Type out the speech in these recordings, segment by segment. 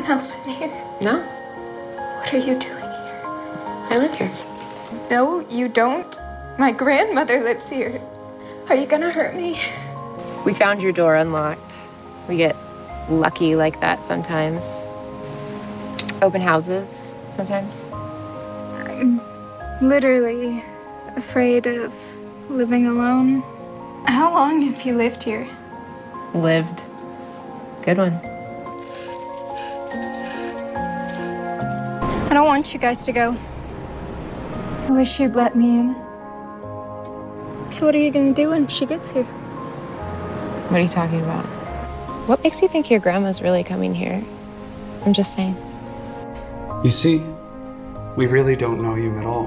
else in here? No, What are you doing here? I live here. No, you don't. My grandmother lives here. Are you gonna hurt me? We found your door unlocked. We get lucky like that sometimes. Open houses sometimes. I'm literally afraid of living alone. How long have you lived here? Lived. Good one. I don't want you guys to go. I wish you'd let me in. So what are you gonna do when she gets here? What are you talking about? What makes you think your grandma's really coming here? I'm just saying. You see, we really don't know you at all.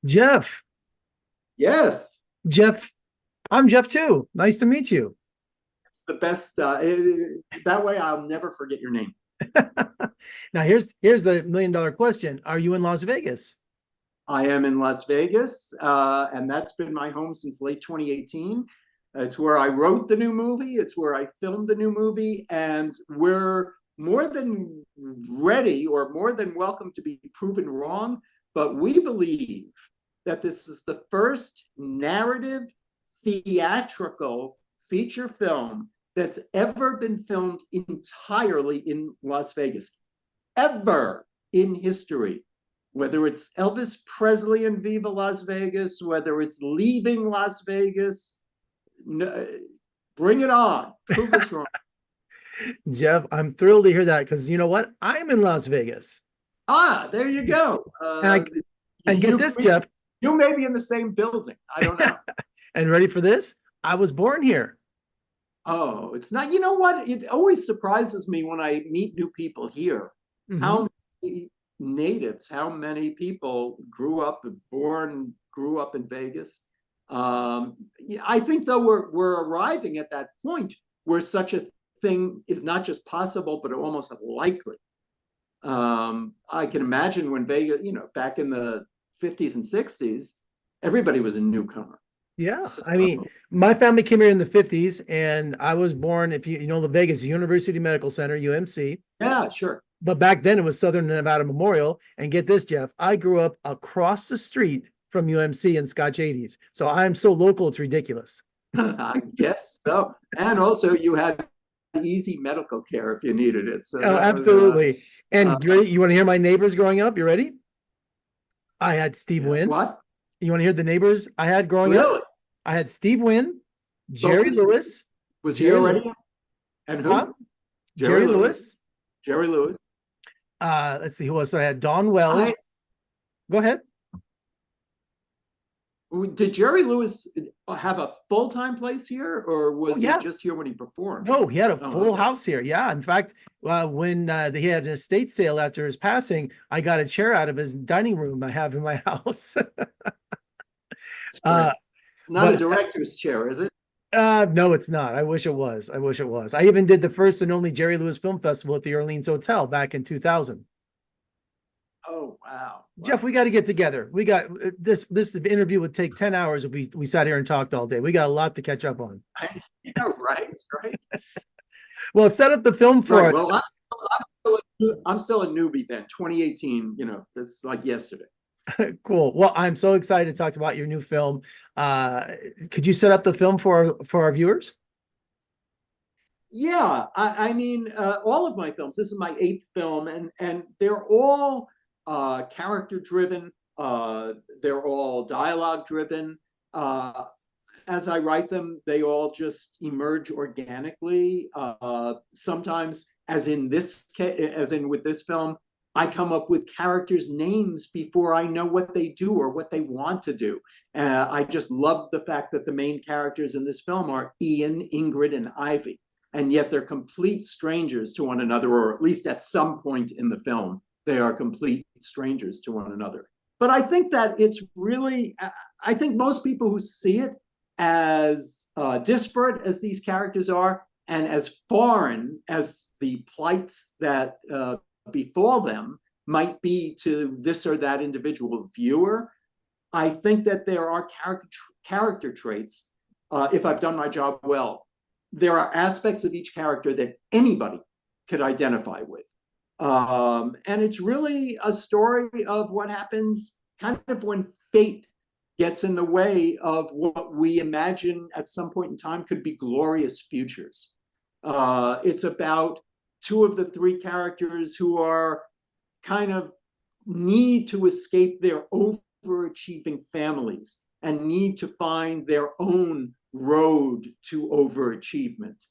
Jeff. Yes. Jeff, I'm Jeff too. Nice to meet you. It's the best. That way I'll never forget your name. Now here's the $1 million question. Are you in Las Vegas? I am in Las Vegas, and that's been my home since late 2018. It's where I wrote the new movie. It's where I filmed the new movie, and we're more than ready or more than welcome to be proven wrong. But we believe that this is the first narrative theatrical feature film that's ever been filmed entirely in Las Vegas, ever in history. Whether it's Elvis Presley and Viva Las Vegas, whether it's Leaving Las Vegas, bring it on. Prove us wrong. Jeff, I'm thrilled to hear that because you know what? I'm in Las Vegas. There you go. And get this, Jeff. You may be in the same building. I don't know. And ready for this? I was born here. Oh, it's not. You know what? It always surprises me when I meet new people here. Mm-hmm. How many natives, how many people grew up in Vegas. I think though we're arriving at that point where such a thing is not just possible but almost likely. I can imagine when Vegas, back in the 50s and 60s, everybody was a newcomer. Yeah, so, I mean, my family came here in the 50s, and I was born, if you know the Vegas University Medical Center, UMC. Yeah, sure. But back then it was Southern Nevada Memorial. And get this, Jeff, I grew up across the street from UMC in Scotch 80s. So I'm so local, it's ridiculous. I guess so. And also you had easy medical care if you needed it. So absolutely. And you want to hear my neighbors growing up? You ready? I had Steve Wynn. What? You want to hear the neighbors I had growing up? I had Steve Wynn, Jerry Lewis. Was he already? And who? Huh? Jerry Lewis. Jerry Lewis. Let's see who else I had. Don Wells. Go ahead. Did Jerry Lewis have a full-time place here, or was he just here when he performed? No, he had a full house here. Yeah. In fact, when he had an estate sale after his passing, I got a chair out of his dining room I have in my house. Not a director's chair, is it? No, it's not. I wish it was. I even did the first and only Jerry Lewis Film Festival at the Orleans Hotel back in 2000. Oh, wow. Jeff, we got to get together. We got this interview would take 10 hours if we sat here and talked all day. We got a lot to catch up on. Yeah, right. Well, set up the film for us. Well, I'm still a newbie then. 2018, this is like yesterday. Cool. Well, I'm so excited to talk about your new film. Could you set up the film for our viewers? Yeah, I mean, all of my films. This is my 8th film, and they're all character driven. They're all dialogue driven. As I write them, they all just emerge organically. Sometimes, as in with this film, I come up with characters' names before I know what they do or what they want to do. I just love the fact that the main characters in this film are Ian, Ingrid, and Ivy. And yet they're complete strangers to one another, or at least at some point in the film, they are complete strangers to one another. But I think that it's really, I think most people who see it, as disparate as these characters are, and as foreign as the plights that befall them might be to this or that individual viewer, I think that there are character traits, if I've done my job well, there are aspects of each character that anybody could identify with. And it's really a story of what happens kind of when fate gets in the way of what we imagine at some point in time could be glorious futures. It's about two of the three characters who are kind of need to escape their overachieving families and need to find their own road to overachievement.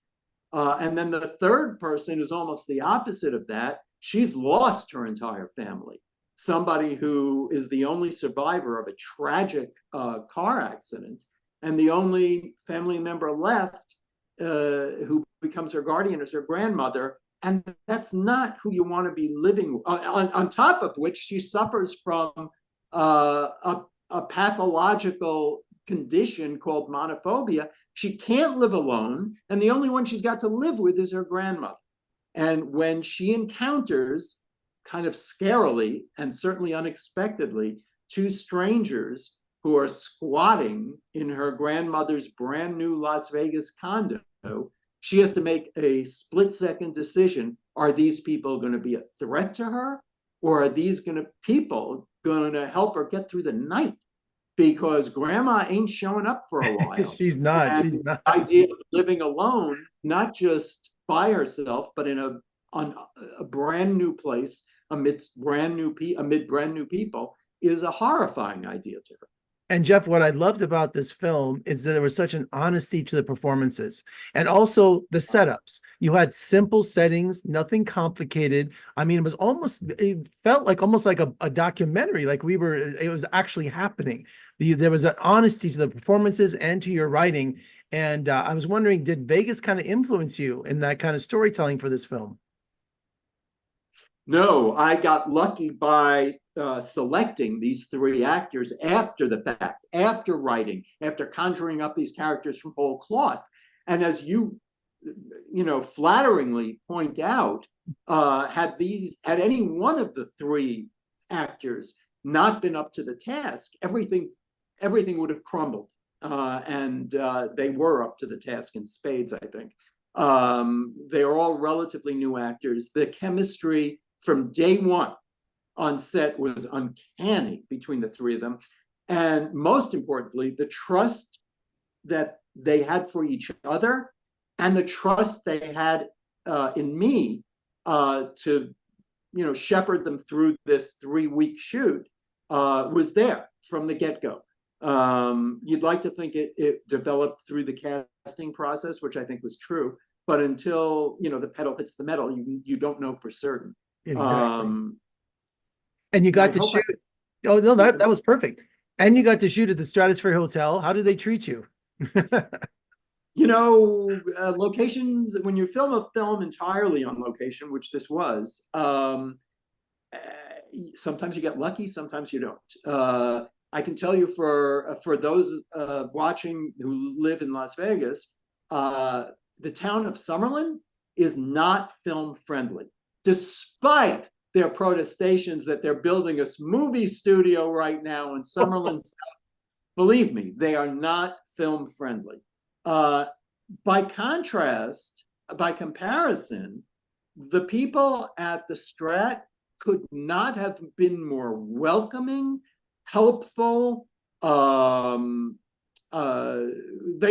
And then the third person is almost the opposite of that. She's lost her entire family. Somebody who is the only survivor of a tragic car accident, and the only family member left who becomes her guardian is her grandmother. And that's not who you want to be living on top of which she suffers from a pathological condition called monophobia. She can't live alone, and the only one she's got to live with is her grandmother. And when she encounters, kind of scarily and certainly unexpectedly, two strangers who are squatting in her grandmother's brand new Las Vegas condo, she has to make a split-second decision. Are these people going to be a threat to her, or are these people going to help her get through the night? Because grandma ain't showing up for a while. She's not. She's not. The idea of living alone, not just by herself, but in a brand new place amidst brand new people, is a horrifying idea to her. And Jeff, what I loved about this film is that there was such an honesty to the performances and also the setups. You had simple settings, nothing complicated. I mean, it felt like almost like a documentary, like it was actually happening. There was an honesty to the performances and to your writing. And I was wondering, did Vegas kind of influence you in that kind of storytelling for this film? No, I got lucky by selecting these three actors after the fact, after writing, after conjuring up these characters from whole cloth. And as you flatteringly point out, had any one of the three actors not been up to the task, everything would have crumbled. And they were up to the task in spades, I think. They are all relatively new actors. The chemistry from day one on set was uncanny between the three of them. And most importantly, the trust that they had for each other and the trust they had in me to shepherd them through this 3-week shoot was there from the get-go. You'd like to think it developed through the casting process, which I think was true. But until the pedal hits the metal, you don't know for certain. Exactly. And you got to shoot. Oh no, that was perfect. And you got to shoot at the Stratosphere Hotel. How did they treat you? Locations, when you film a film entirely on location, which this was, sometimes you get lucky, sometimes you don't. I can tell you for those watching who live in Las Vegas, the town of Summerlin is not film friendly, despite their protestations that they're building a movie studio right now in Summerlin South. Believe me, they are not film friendly. By comparison, the people at the Strat could not have been more welcoming, helpful. They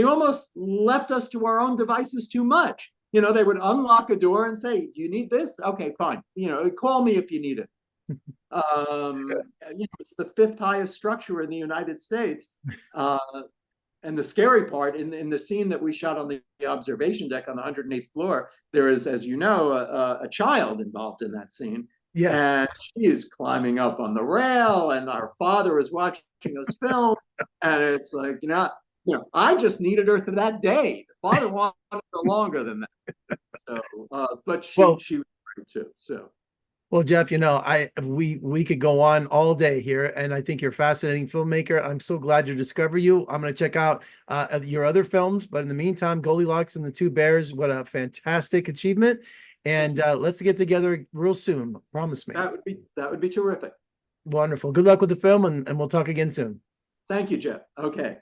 almost left us to our own devices too much. They would unlock a door and say, "Do you need this? Okay, fine. Call me if you need it." It's the 5th highest structure in the United States. And the scary part, in the scene that we shot on the observation deck on the 108th floor, there is, as you know, a child involved in that scene. Yes. And she is climbing up on the rail, and our father is watching us film. And it's like, I just needed her for that day. The father wanted her longer than that. So, but she was great too. So. Well, Jeff, we could go on all day here, and I think you're a fascinating filmmaker. I'm so glad to discover you. I'm going to check out your other films, but in the meantime, Goldilocks and the Two Bears, what a fantastic achievement. And let's get together real soon. Promise me. That would be terrific. Wonderful. Good luck with the film, and we'll talk again soon. Thank you, Jeff. Okay.